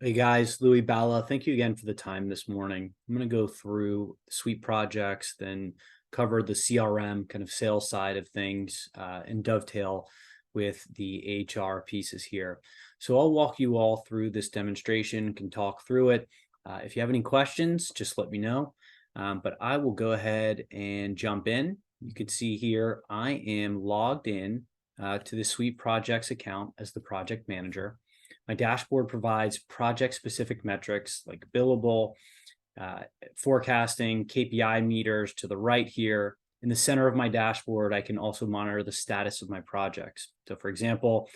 Hey guys, Louis Balla. Thank you again for the time this morning. I'm going to go through suite projects, then cover the CRM kind of sales side of things, and dovetail with the HR pieces here. So I'll walk you all through this demonstration, can talk through it. If you have any questions, just let me know. But I will go ahead and jump in. You can see here, I am logged in to the Suite Projects account as the project manager. My dashboard provides project-specific metrics like billable, forecasting, KPI meters to the right here. In the center of my dashboard, I can also monitor the status of my projects. So for example,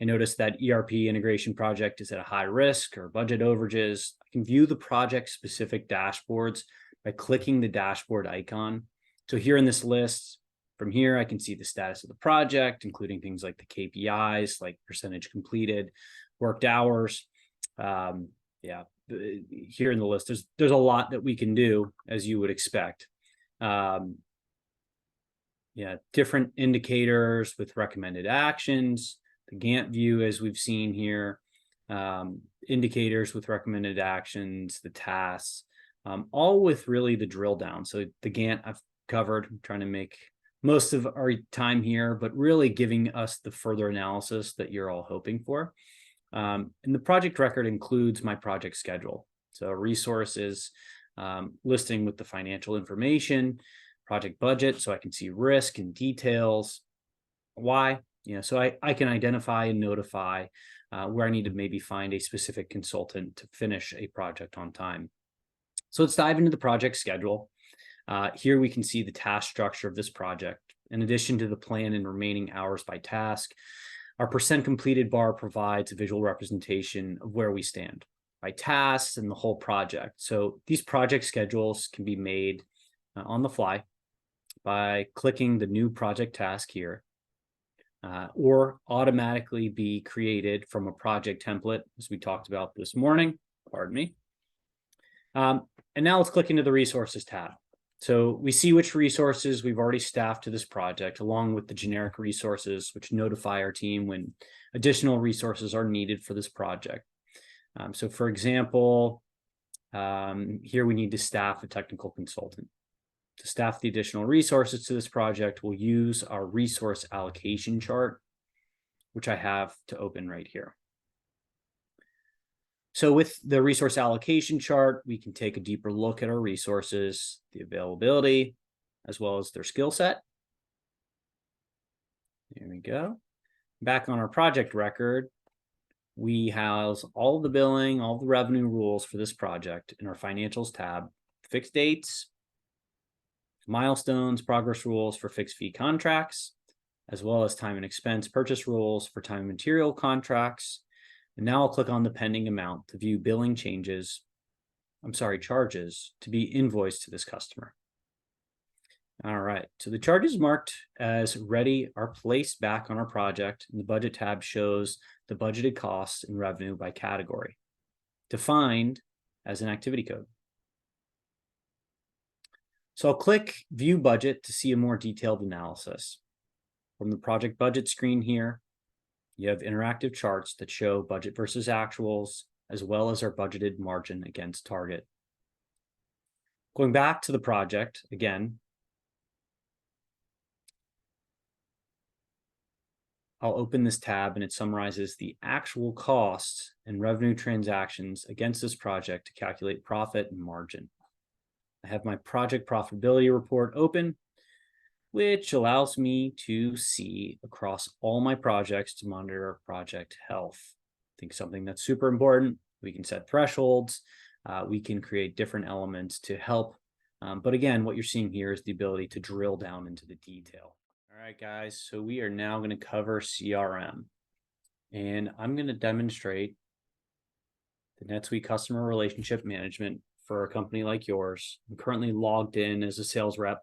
I noticed that ERP integration project is at a high risk or budget overages. I can view the project-specific dashboards by clicking the dashboard icon. So here in this list, from here, I can see the status of the project, including things like the KPIs, like percentage completed, worked hours. Yeah, here in the list, there's a lot that we can do, as you would expect. Yeah, different indicators with recommended actions, the Gantt view, as we've seen here, indicators with recommended actions, the tasks, all with really the drill down. So the Gantt I've covered. I'm trying to make most of our time here, but really giving us the further analysis that you're all hoping for. And the project record includes my project schedule. So resources, listing with the financial information, project budget, so I can see risk and details. Why? So I can identify and notify where I need to maybe find a specific consultant to finish a project on time. So let's dive into the project schedule. Here we can see the task structure of this project. In addition to the plan and remaining hours by task, our percent completed bar provides a visual representation of where we stand by tasks and the whole project. So these project schedules can be made on the fly by clicking the new project task here, or automatically be created from a project template, as we talked about this morning. Pardon me. And now let's click into the resources tab. So we see which resources we've already staffed to this project, along with the generic resources, which notify our team when additional resources are needed for this project. So for example, here we need to staff a technical consultant. To staff the additional resources to this project, we'll use our resource allocation chart, which I have to open right here. So with the resource allocation chart, we can take a deeper look at our resources, the availability, as well as their skill set. There we go. Back on our project record, we house all the billing, all the revenue rules for this project in our financials tab, fixed dates, milestones, progress rules for fixed fee contracts, as well as time and expense purchase rules for time and material contracts. And now I'll click on the pending amount to view billing charges to be invoiced to this customer. All right, so the charges marked as ready are placed back on our project, and the budget tab shows the budgeted costs and revenue by category, defined as an activity code. So I'll click View Budget to see a more detailed analysis. From the project budget screen here, you have interactive charts that show budget versus actuals, as well as our budgeted margin against target. Going back to the project again, I'll open this tab and it summarizes the actual costs and revenue transactions against this project to calculate profit and margin. I have my project profitability report open, which allows me to see across all my projects to monitor project health. I think something that's super important. We can set thresholds. We can create different elements to help. But again, what you're seeing here is the ability to drill down into the detail. All right, guys, so we are now going to cover CRM. And I'm going to demonstrate the NetSuite Customer Relationship Management for a company like yours. I'm currently logged in as a sales rep.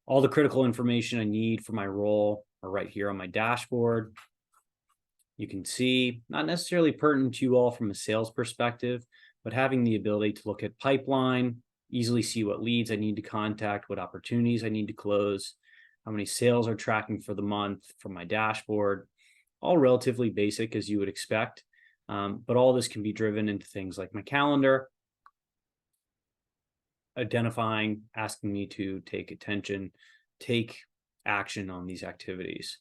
All the critical information I need for my role are right here on my dashboard. You can see, not necessarily pertinent to you all from a sales perspective, but having the ability to look at pipeline, easily see what leads I need to contact, what opportunities I need to close, how many sales are tracking for the month from my dashboard, all relatively basic as you would expect. But all this can be driven into things like my calendar, identifying, asking me to take action on these activities.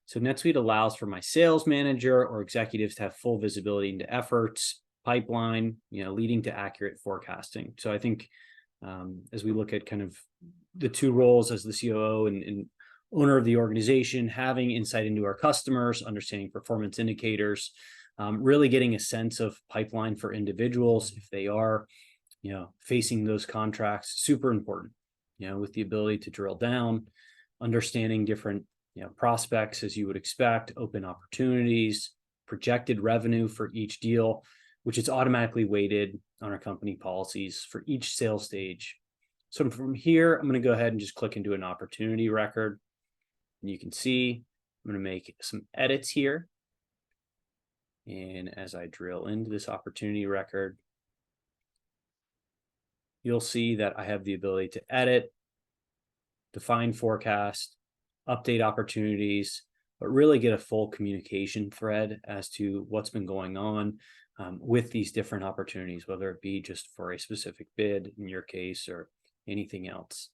So NetSuite allows for my sales manager or executives to have full visibility into efforts, pipeline, leading to accurate forecasting. So I think as we look at kind of the two roles as the COO and owner of the organization, having insight into our customers, understanding performance indicators, really getting a sense of pipeline for individuals if they are, facing those contracts, super important, with the ability to drill down, understanding different, prospects as you would expect, open opportunities, projected revenue for each deal, which is automatically weighted on our company policies for each sales stage. So from here, I'm going to go ahead and just click into an opportunity record. And you can see I'm going to make some edits here. And as I drill into this opportunity record, you'll see that I have the ability to edit, define forecast, update opportunities, but really get a full communication thread as to what's been going on with these different opportunities, whether it be just for a specific bid in your case or anything else.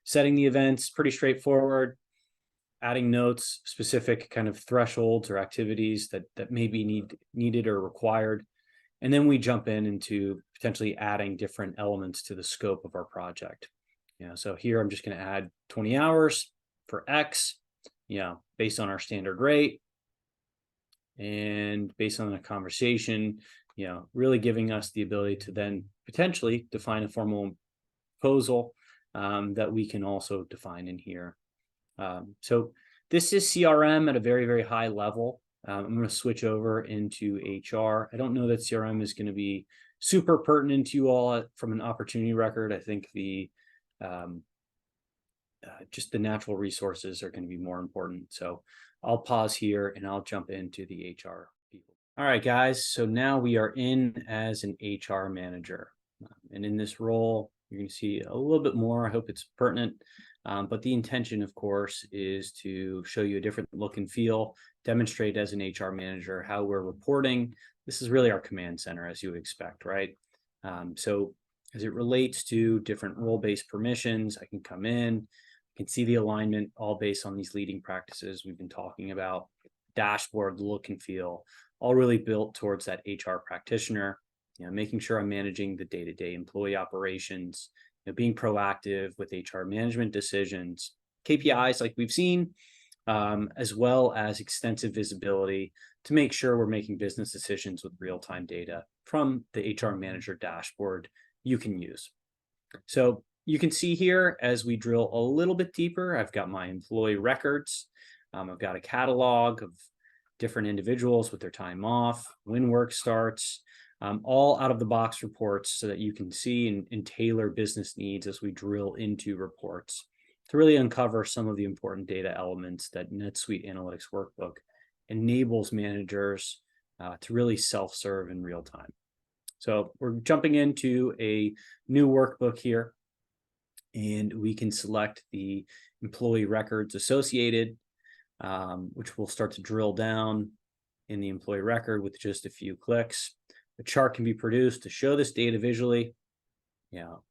Setting the events, pretty straightforward. Adding notes, specific kind of thresholds or activities that may be needed or required. And then we jump into potentially adding different elements to the scope of our project. So here I'm just going to add 20 hours for X, based on our standard rate and based on the conversation, really giving us the ability to then potentially define a formal proposal that we can also define in here. So this is CRM at a very, very high level. I'm going to switch over into HR. I don't know that CRM is going to be super pertinent to you all from an opportunity record. I think just the natural resources are going to be more important. So I'll pause here and I'll jump into the HR people. All right, guys. So now we are in as an HR manager. And in this role, you're going to see a little bit more. I hope it's pertinent. But the intention, of course, is to show you a different look and feel, demonstrate as an HR manager how we're reporting. This is really our command center, as you would expect, right? So as it relates to different role-based permissions, I can come in, I can see the alignment all based on these leading practices we've been talking about, dashboard, look and feel, all really built towards that HR practitioner, making sure I'm managing the day-to-day employee operations, being proactive with HR management decisions, KPIs like we've seen, as well as extensive visibility to make sure we're making business decisions with real-time data from the HR manager dashboard you can use. So you can see here as we drill a little bit deeper, I've got my employee records. I've got a catalog of different individuals with their time off, when work starts, all out of the box reports so that you can see and tailor business needs as we drill into reports to really uncover some of the important data elements that NetSuite Analytics Workbook enables managers to really self-serve in real time. So we're jumping into a new workbook here, and we can select the employee records associated, which will start to drill down in the employee record with just a few clicks. A chart can be produced to show this data visually,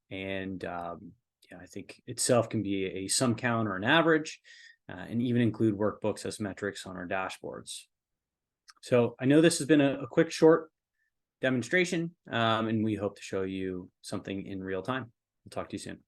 and I think itself can be a sum count or an average, and even include workbooks as metrics on our dashboards. So I know this has been a quick, short demonstration, and we hope to show you something in real time. We'll talk to you soon.